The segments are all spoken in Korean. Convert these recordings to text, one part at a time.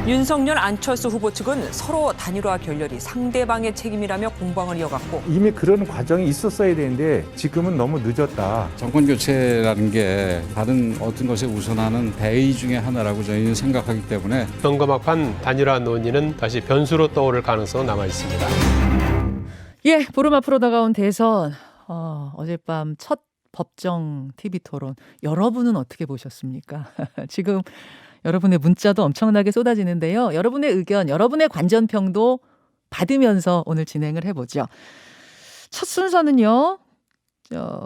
윤석열, 안철수 후보 측은 서로 단일화 결렬이 상대방의 책임이라며 공방을 이어갔고 이미 그런 과정이 있었어야 되는데 지금은 너무 늦었다. 정권 교체라는 게 다른 어떤 것에 우선하는 대의 중에 하나라고 저희는 생각하기 때문에 덩거막판 단일화 논의는 다시 변수로 떠오를 가능성은 남아 있습니다. 예, 보름 앞으로 다가온 대선. 어젯밤 첫 법정 TV 토론. 여러분은 어떻게 보셨습니까? 지금 여러분의 문자도 엄청나게 쏟아지는데요. 여러분의 의견, 여러분의 관전평도 받으면서 오늘 진행을 해보죠. 첫 순서는요.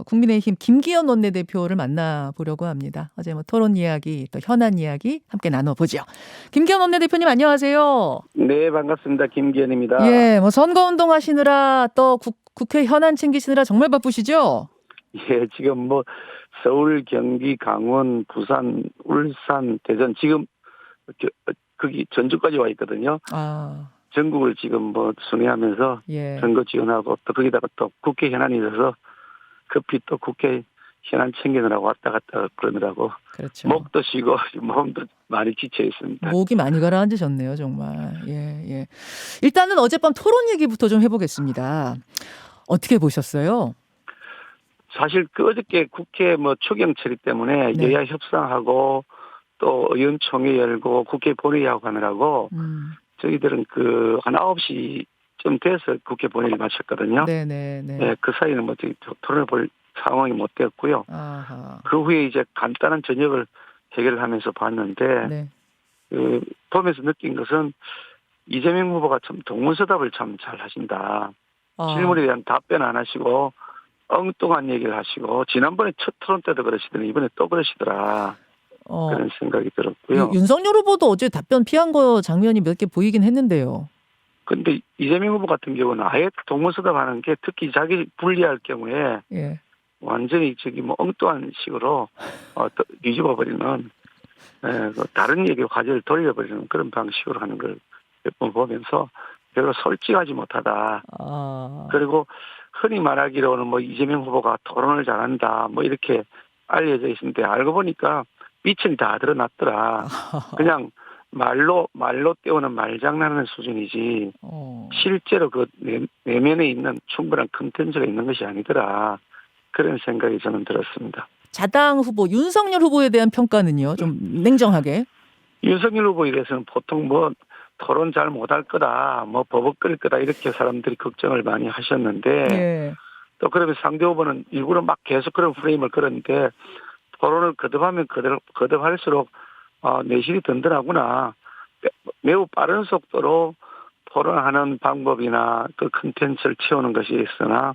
국민의힘 김기현 원내대표를 만나보려고 합니다. 어제 토론 이야기, 또 현안 이야기 함께 나눠보죠. 김기현 원내대표님 안녕하세요. 네, 반갑습니다. 김기현입니다. 예, 선거운동 하시느라 또 국회 현안 챙기시느라 정말 바쁘시죠? 예, 지금 서울, 경기, 강원, 부산, 울산, 대전 지금 거기 전주까지 와 있거든요. 전국을 지금 순회하면서 예. 선거 지원하고 또 거기다가 또 국회 현안이 있어서 급히 또 국회 현안 챙기느라고 왔다 갔다 그러느라고 그렇죠. 목도 쉬고 몸도 많이 지쳐 있습니다. 목이 많이 가라앉으셨네요, 정말. 예. 일단은 어젯밤 토론 얘기부터 좀 해보겠습니다. 어떻게 보셨어요? 사실 어저께 국회 추경 처리 때문에 네. 여야 협상하고 또 의원총회 열고 국회 본회의하고 하느라고 저희들은 한 9시쯤 돼서 국회 본회의를 마쳤거든요. 네네. 네, 그 사이는 토론을 볼 상황이 못 되었고요. 아하. 그 후에 이제 간단한 저녁을 해결하면서 봤는데 네. 보면서 느낀 것은 이재명 후보가 참 동문서답을 참 잘 하신다. 질문에 대한 답변 안 하시고 엉뚱한 얘기를 하시고 지난번에 첫 토론 때도 그러시더니 이번에 또 그러시더라. 그런 생각이 들었고요. 윤석열 후보도 어제 답변 피한 거 장면이 몇 개 보이긴 했는데요. 그런데 이재명 후보 같은 경우는 아예 동문서답하는 게 특히 자기 불리할 경우에 예. 완전히 엉뚱한 식으로 뒤집어 버리는 다른 얘기 화제를 돌려버리는 그런 방식으로 하는 걸 몇 번 보면서 별로 솔직하지 못하다. 그리고 흔히 말하기로는 이재명 후보가 토론을 잘한다 이렇게 알려져 있는데 알고 보니까 미천이 다 드러났더라. 그냥 말로 때우는 말장난하는 수준이지 실제로 그 내면에 있는 충분한 컨텐츠가 있는 것이 아니더라. 그런 생각이 저는 들었습니다. 자당 후보 윤석열 후보에 대한 평가는요? 좀 냉정하게. 윤석열 후보에 대해서는 보통 토론 잘 못할 거다, 버벅거릴 거다 이렇게 사람들이 걱정을 많이 하셨는데 예. 또 그러면 상대 후보는 일부러 막 계속 그런 프레임을 걸었는데 토론을 거듭하면 거듭할수록 내실이 든든하구나. 매우 빠른 속도로 토론하는 방법이나 그 컨텐츠를 채우는 것이 있으나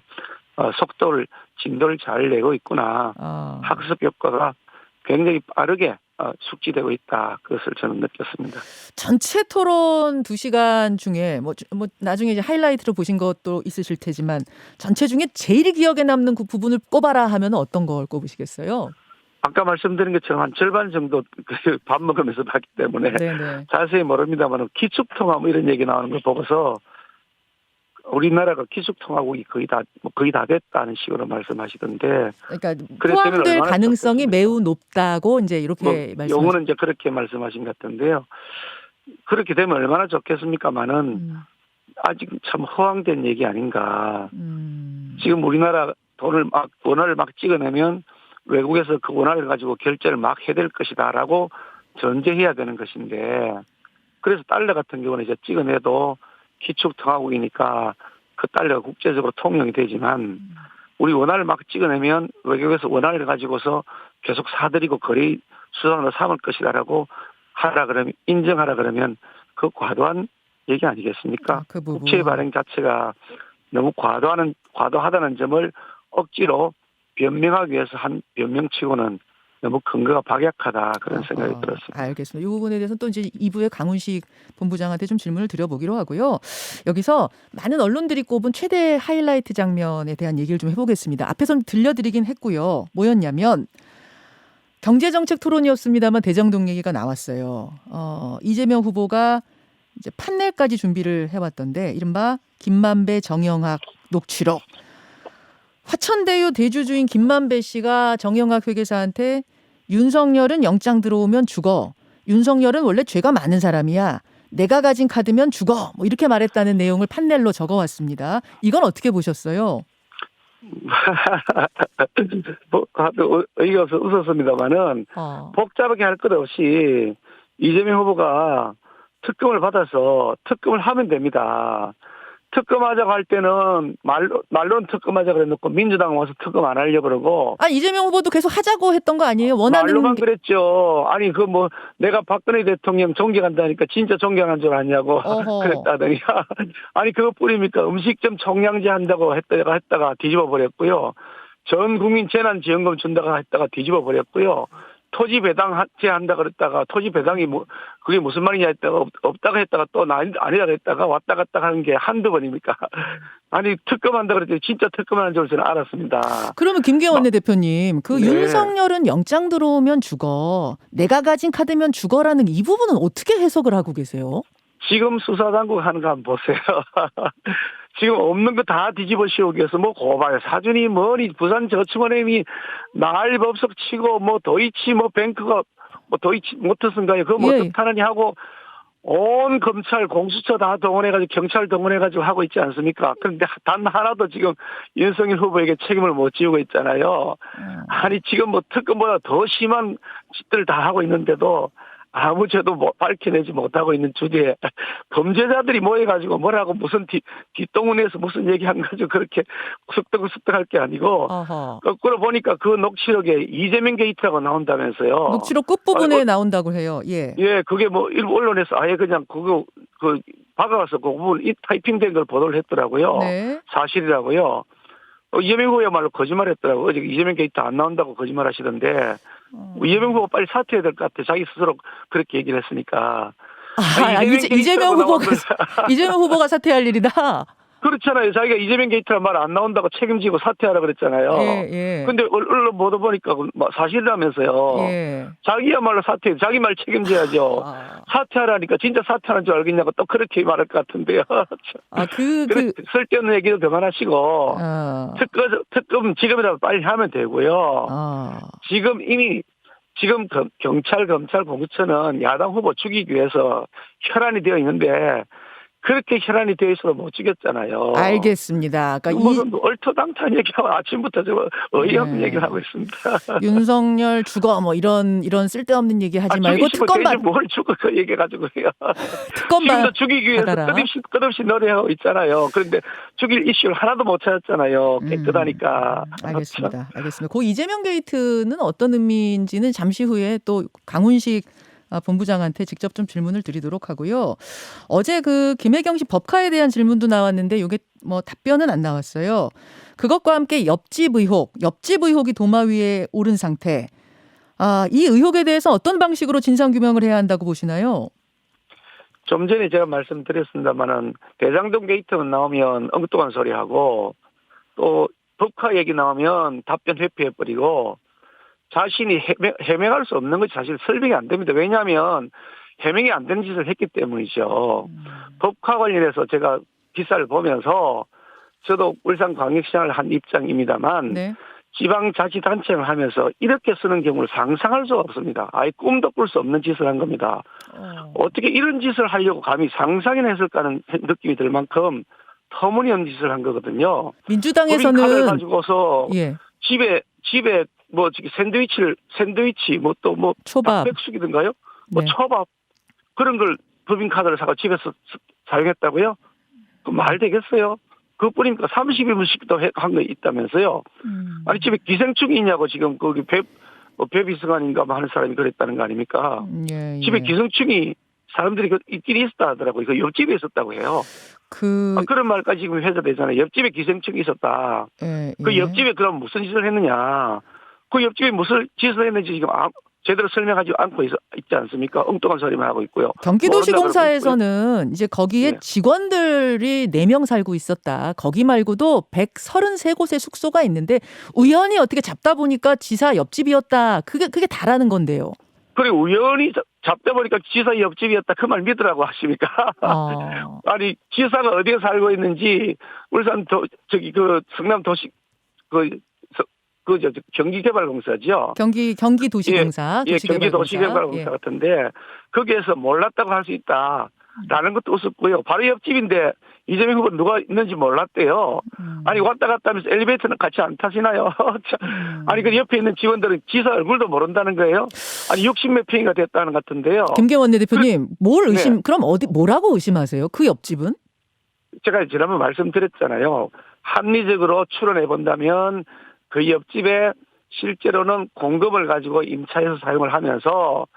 진도를 잘 내고 있구나. 학습 효과가 굉장히 빠르게 숙지되고 있다. 그것을 저는 느꼈습니다. 전체 토론 2시간 중에 나중에 이제 하이라이트로 보신 것도 있으실 테지만 전체 중에 제일 기억에 남는 그 부분을 꼽아라 하면 어떤 걸 꼽으시겠어요? 아까 말씀드린 것처럼 한 절반 정도 밥 먹으면서 봤기 때문에 네네. 자세히 모릅니다만 기축통화 이런 얘기 나오는 걸 보고서 우리나라가 기축통화국이 거의 다 됐다는 식으로 말씀하시던데. 그러니까 포함될 가능성이 매우 높다고 이제 이렇게 말씀하시죠. 용어는 이제 그렇게 말씀하신 것 같은데요. 그렇게 되면 얼마나 좋겠습니까마는 아직 참 허황된 얘기 아닌가. 지금 우리나라 원화를 막 찍어내면 외국에서 그 원화를 가지고 결제를 막 해야 될 것이다라고 전제해야 되는 것인데 그래서 달러 같은 경우는 이제 찍어내도 기축통화국이니까 그 달러가 국제적으로 통용이 되지만 우리 원화를 막 찍어내면 외국에서 원화를 가지고서 계속 사들이고 거래 수단으로 삼을 것이다라고 인정하라 그러면 그 과도한 얘기 아니겠습니까? 그 부분. 국채 발행 자체가 너무 과도하다는 점을 억지로 변명하기 위해서 한 변명치고는 너무 근거가 박약하다 그런 생각이 들었습니다. 알겠습니다. 이 부분에 대해서는 또 이제 2부에 강훈식 본부장한테 좀 질문을 드려보기로 하고요. 여기서 많은 언론들이 꼽은 최대 하이라이트 장면에 대한 얘기를 좀 해보겠습니다. 앞에서 들려드리긴 했고요. 뭐였냐면 경제정책 토론이었습니다만 대장동 얘기가 나왔어요. 이재명 후보가 이제 판넬까지 준비를 해왔던데 이른바 김만배 정영학 녹취록. 화천대유 대주주인 김만배 씨가 정영학 회계사한테 윤석열은 영장 들어오면 죽어. 윤석열은 원래 죄가 많은 사람이야. 내가 가진 카드면 죽어 뭐 이렇게 말했다는 내용을 판넬로 적어왔습니다. 이건 어떻게 보셨어요? 의의가 없어 웃었습니다만은 복잡하게 할 것 없이 이재명 후보가 특검을 받아서 특검을 하면 됩니다. 특검하자고 할 때는 말로는 특검하자고 해놓고 민주당 와서 특검 안 하려고 그러고. 아 이재명 후보도 계속 하자고 했던 거 아니에요? 원하는 말로만 그랬죠. 아니 그 뭐 내가 박근혜 대통령 존경한다니까 진짜 존경한 줄 아냐고 그랬다더니 아니 그것뿐입니까? 음식점 총량제 한다고 했다가 뒤집어 버렸고요. 전 국민 재난지원금 준다고 했다가 뒤집어 버렸고요. 토지 배당제 한다 그랬다가 토지 배당이 뭐 그게 무슨 말이냐 했다가 없다가 했다가 또 아니라 했다가 왔다 갔다 하는 게 한두 번입니까? 아니 특검한다 그랬더니 진짜 특검하는 줄 저는 알았습니다. 그러면 김기현 원내대표님 그 네. 윤석열은 영장 들어오면 죽어 내가 가진 카드면 죽어라는 이 부분은 어떻게 해석을 하고 계세요? 지금 수사당국 하는 거 한번 보세요. 지금 없는 거 다 뒤집어 씌우기 위해서 뭐 고발 사준이 뭐니 부산저축은행이 나일법석 치고 뭐 도이치 뭐 뱅크가 뭐 도이치 모터스인가요? 그거 뭐 어떡하느냐 하고 온 검찰 공수처 다 동원해가지고 경찰 동원해가지고 하고 있지 않습니까? 그런데 단 하나도 지금 윤석열 후보에게 책임을 못 지우고 있잖아요. 아니 지금 뭐 특검보다 더 심한 짓들을 다 하고 있는데도 아무 죄도 밝혀내지 못하고 있는 주제에 범죄자들이 모여가지고 뭐라고 무슨 뒷동문에서 무슨 얘기한 가지고 그렇게 쑥덕쑥덕할 게 아니고 거꾸로 보니까 그 녹취록에 이재명 게이트라고 나온다면서요. 녹취록 끝부분에 나온다고 해요. 예. 예, 그게 뭐 일부 언론에서 아예 그냥 그거 박아서 그 부분 타이핑된 걸 보도를 했더라고요. 네. 사실이라고요. 이재명 후보야말로 거짓말했더라고요. 어제 이재명 게이트 안 나온다고 거짓말하시던데. 이재명 후보 빨리 사퇴해야 될 것 같아. 자기 스스로 그렇게 얘기를 했으니까. 이재명 후보가 사퇴할 일이다. 그렇잖아요. 자기가 이재명 게이트란 말 안 나온다고 책임지고 사퇴하라 그랬잖아요. 근데 언론 보도 보니까 사실이라면서요. 자기야말로 자기 말 책임져야죠. 사퇴하라니까 진짜 사퇴하는 줄 알겠냐고 또 그렇게 말할 것 같은데요. 쓸데없는 얘기도 그만하시고 특검 지금이라도 빨리 하면 되고요. 지금 이미 경찰, 검찰, 공수처는 야당 후보 죽이기 위해서 혈안이 되어 있는데 그렇게 혈안이 되어 있어도 못 죽였잖아요. 알겠습니다. 그러니까 무슨 얼토당토한 얘기하고 아침부터 저 어이없는 얘기를 하고 있습니다. 윤석열 죽어 뭐 이런 쓸데없는 얘기 하지 말고 특검만 뭘 죽어 그 얘기해가지고요. 특검만 지금도 죽이기 위해서 끝없이 노력하고 있잖아요. 그런데 죽일 이슈를 하나도 못 찾았잖아요. 깨끗하니까. 알겠습니다. 그 이재명 게이트는 어떤 의미인지는 잠시 후에 또 강훈식 본부장한테 직접 좀 질문을 드리도록 하고요. 어제 그 김혜경식 법카에 대한 질문도 나왔는데 이게 뭐 답변은 안 나왔어요. 그것과 함께 옆집 의혹이 도마 위에 오른 상태. 이 의혹에 대해서 어떤 방식으로 진상규명을 해야 한다고 보시나요? 좀 전에 제가 말씀드렸습니다만은 대장동 게이트만 나오면 엉뚱한 소리하고 또 법카 얘기 나오면 답변 회피해버리고 자신이 해명할 수 없는 것이 사실 설명이 안 됩니다. 왜냐하면 해명이 안 되는 짓을 했기 때문이죠. 법카 관련해서 제가 기사를 보면서 저도 울산광역시장을 한 입장입니다만 지방자치단체를 하면서 이렇게 쓰는 경우를 상상할 수가 없습니다. 아예 꿈도 꿀 수 없는 짓을 한 겁니다. 어떻게 이런 짓을 하려고 감히 상상이나 했을까는 느낌이 들 만큼 터무니없는 짓을 한 거거든요. 민주당에서는 법인카드를 가지고서 예. 집에 뭐 샌드위치 뭐 또 뭐 초밥 백숙이든가요? 뭐 초밥 그런 걸 법인카드를 사가 집에서 사용했다고요? 그 말 되겠어요? 그뿐입니까? 30일분씩도 한 거 있다면서요? 아니 집에 기생충이 있냐고 지금 거기 배비승환인가 하는 사람이 그랬다는 거 아닙니까? 집에 기생충이 사람들이 있긴 있었다 하더라고요. 그 옆집에 있었다고 해요. 그런 말까지 지금 회자되잖아요. 옆집에 기생충이 있었다. 그 옆집에 그럼 무슨 짓을 했느냐? 그 옆집에 무슨 짓을 했는지 지금 제대로 설명하지 않고 있지 않습니까? 엉뚱한 소리만 하고 있고요. 경기도시공사에서는 이제 거기에 직원들이 4명 살고 있었다. 거기 말고도 133곳의 숙소가 있는데 우연히 어떻게 잡다 보니까 지사 옆집이었다. 그게 다라는 건데요. 그래 우연히 잡다 보니까 지사 옆집이었다. 그 말 믿으라고 하십니까? 아니 지사가 어디에 살고 있는지 울산 성남 도시 경기개발공사죠. 경기도시공사. 경기도시개발공사 같은데 거기에서 몰랐다고 할 수 있다. 라는 것도 웃었고요. 바로 옆집인데 이재명 후보 누가 있는지 몰랐대요. 아니 왔다 갔다 하면서 엘리베이터는 같이 안 타시나요? 아니 그 옆에 있는 직원들은 지사 얼굴도 모른다는 거예요. 아니 60몇 평이가 됐다는 것 같은데요. 김경원 대표님, 뭘 의심? 네. 그럼 뭐라고 의심하세요? 그 옆집은? 제가 지난번 말씀드렸잖아요. 합리적으로 추론해 본다면 그 옆집에 실제로는 공금을 가지고 임차해서 사용을 하면서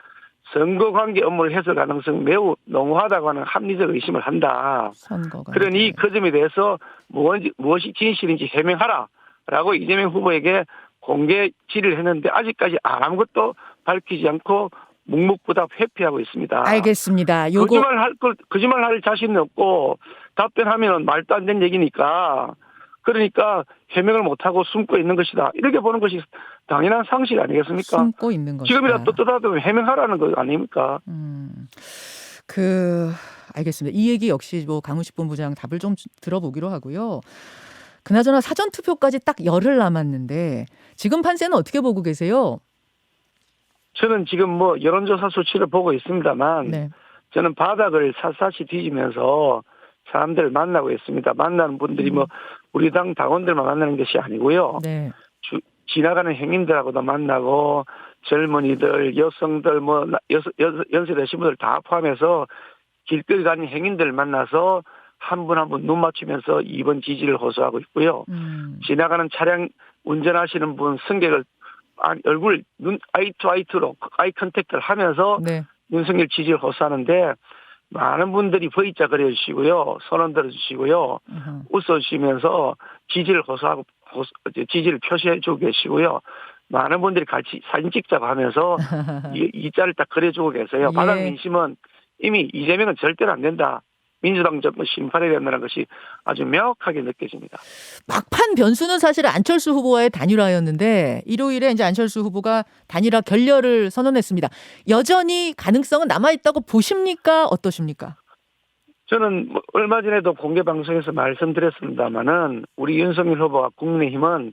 선거관계 업무를 했을 가능성이 매우 농후하다고 하는 합리적 의심을 한다. 선거가. 그러니 그 점에 대해서 무엇이 진실인지 해명하라라고 이재명 후보에게 공개 질의를 했는데 아직까지 아무것도 밝히지 않고 묵묵부답 회피하고 있습니다. 알겠습니다. 요거 거짓말할 자신은 없고 답변하면 말도 안 되는 얘기니까 그러니까 해명을 못하고 숨고 있는 것이다. 이렇게 보는 것이 당연한 상식 아니겠습니까? 숨고 있는 것이다. 지금이라도 뜯어도 해명하라는 거 아닙니까? 알겠습니다. 이 얘기 역시 뭐 강훈식 본부장 답을 좀 들어보기로 하고요. 그나저나 사전 투표까지 딱 열흘 남았는데 지금 판세는 어떻게 보고 계세요? 저는 지금 뭐 여론조사 수치를 보고 있습니다만 네. 저는 바닥을 샅샅이 뒤지면서 사람들을 만나고 있습니다. 만나는 분들이 뭐 우리 당 당원들만 만나는 것이 아니고요. 네. 지나가는 행인들하고도 만나고 젊은이들, 여성들, 뭐 연세 드신 분들 다 포함해서 길거리 가는 행인들 만나서 한 분 한 분 눈 맞추면서 2번 지지를 호소하고 있고요. 지나가는 차량 운전하시는 분 승객을 얼굴 눈 아이 투 아이로 아이 컨택트를 하면서 네. 윤석열 지지를 호소하는데 많은 분들이 V자 그려주시고요. 손흔 들어주시고요. 웃어주시면서 지지를 호소하고 지지를 표시해주고 계시고요. 많은 분들이 같이 사진 찍자고 하면서 이 자를 딱 그려주고 계세요. 예. 바닥 민심은 이미 이재명은 절대로 안 된다. 민주당 정부 심판해야 된다는 것이 아주 명확하게 느껴집니다. 막판 변수는 사실 안철수 후보와의 단일화였는데 일요일에 이제 안철수 후보가 단일화 결렬을 선언했습니다. 여전히 가능성은 남아있다고 보십니까? 어떠십니까? 저는 얼마 전에도 공개 방송에서 말씀드렸습니다마는 우리 윤석열 후보와 국민의힘은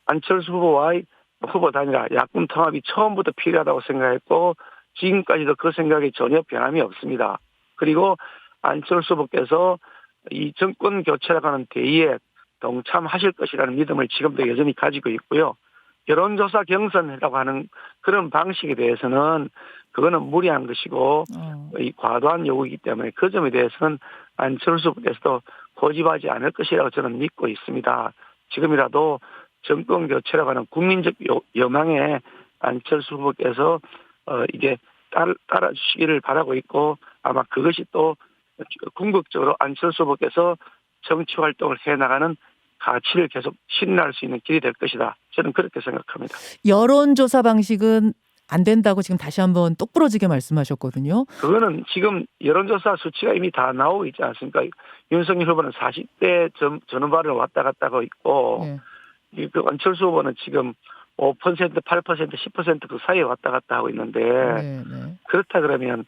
안철수 후보와의 후보 단일화 야권 통합이 처음부터 필요하다고 생각했고 지금까지도 그 생각에 전혀 변함이 없습니다. 그리고 안철수 후보께서 이 정권 교체라고 하는 대의에 동참하실 것이라는 믿음을 지금도 여전히 가지고 있고요. 여론조사 경선이라고 하는 그런 방식에 대해서는 그거는 무리한 것이고 이 과도한 요구이기 때문에 그 점에 대해서는 안철수 후보께서도 고집하지 않을 것이라고 저는 믿고 있습니다. 지금이라도 정권 교체라고 하는 국민적 여망에 안철수 후보께서 이게 따라주시기를 바라고 있고 아마 그것이 또 궁극적으로 안철수 후보께서 정치 활동을 해나가는 가치를 계속 신뢰할 수 있는 길이 될 것이다. 저는 그렇게 생각합니다. 여론조사 방식은 안 된다고 지금 다시 한번 똑부러지게 말씀하셨거든요. 그거는 지금 여론조사 수치가 이미 다 나오고 있지 않습니까? 윤석열 후보는 40대 전후반을 왔다 갔다 하고 있고 네. 그 안철수 후보는 지금 5%, 8%, 10% 그 사이에 왔다 갔다 하고 있는데 네. 그렇다 그러면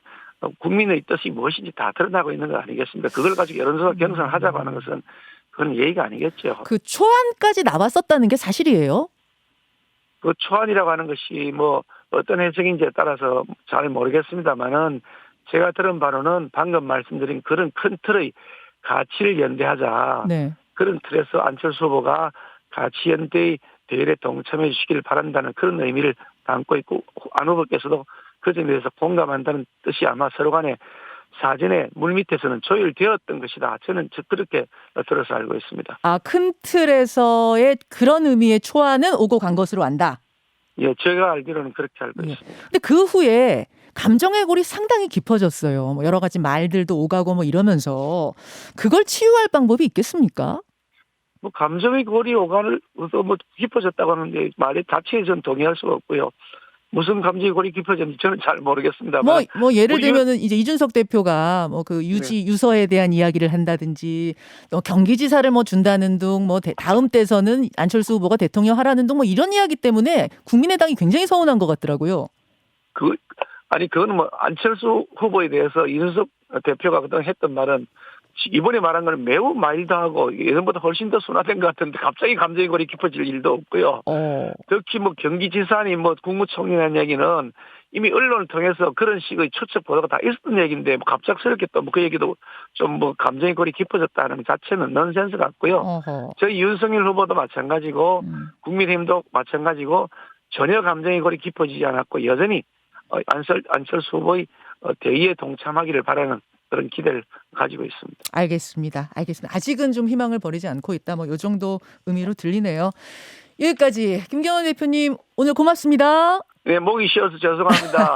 국민의 뜻이 무엇인지 다 드러나고 있는 거 아니겠습니까? 그걸 가지고 여론조사 경선을 하자고 하는 것은 그건 예의가 아니겠죠. 그 초안까지 나왔었다는 게 사실이에요? 그 초안이라고 하는 것이 뭐 어떤 해석인지에 따라서 잘 모르겠습니다만은 제가 들은 바로는 방금 말씀드린 그런 큰 틀의 가치를 연대하자. 네. 그런 틀에서 안철수 후보가 가치 연대의 대열에 동참해 주시기를 바란다는 그런 의미를 담고 있고 안 후보께서도 그 점에 대해서 공감한다는 뜻이 아마 서로 간에 사전에 물밑에서는 조율되었던 것이다. 저는 그렇게 들어서 알고 있습니다. 큰 틀에서의 그런 의미의 초안은 오고 간 것으로 안다. 예, 제가 알기로는 그렇게 알고 있습니다. 근데 그 후에 감정의 골이 상당히 깊어졌어요. 뭐 여러 가지 말들도 오가고 뭐 이러면서 그걸 치유할 방법이 있겠습니까? 뭐 감정의 골이 오가는 뭐 깊어졌다고 하는데 말의 자체에 전 동의할 수가 없고요. 무슨 감정의 골이 깊어졌는지 저는 잘 모르겠습니다만. 뭐 예를 들면은 이제 이준석 대표가 뭐 그 유서에 대한 이야기를 한다든지 또 경기지사를 뭐 준다는 둥 뭐 다음 때서는 안철수 후보가 대통령 하라는 둥 뭐 이런 이야기 때문에 국민의당이 굉장히 서운한 것 같더라고요. 그거는 뭐 안철수 후보에 대해서 이준석 대표가 그동안 했던 말은 이번에 말한 거는 매우 마일드하고 예전보다 훨씬 더 순화된 것 같은데 갑자기 감정의 골이 깊어질 일도 없고요. 특히 뭐 경기지사니 뭐 국무총리라는 얘기는 이미 언론을 통해서 그런 식의 추측 보도가 다 있었던 얘기인데 뭐 갑작스럽게 또 그 얘기도 좀 뭐 감정의 골이 깊어졌다는 자체는 넌센스 같고요. 저희 윤석열 후보도 마찬가지고 국민의힘도 마찬가지고 전혀 감정의 골이 깊어지지 않았고 여전히 안철수 후보의 대의에 동참하기를 바라는 그런 기대를 가지고 있습니다. 알겠습니다. 아직은 좀 희망을 버리지 않고 있다. 뭐 요 정도 의미로 들리네요. 여기까지 김경원 대표님 오늘 고맙습니다. 네, 목이 쉬어서 죄송합니다.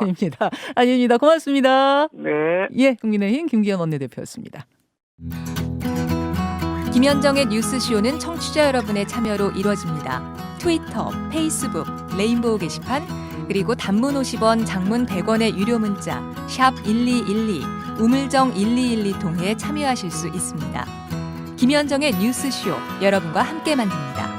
아닙니다. 고맙습니다. 네. 예, 국민의힘 김기현 원내대표였습니다. 김현정의 뉴스쇼는 청취자 여러분의 참여로 이루어집니다. 트위터, 페이스북, 레인보우 게시판, 그리고 단문 50원, 장문 100원의 유료 문자 샵 1212, 우물정 1212 통해 참여하실 수 있습니다. 김현정의 뉴스쇼, 여러분과 함께 만듭니다.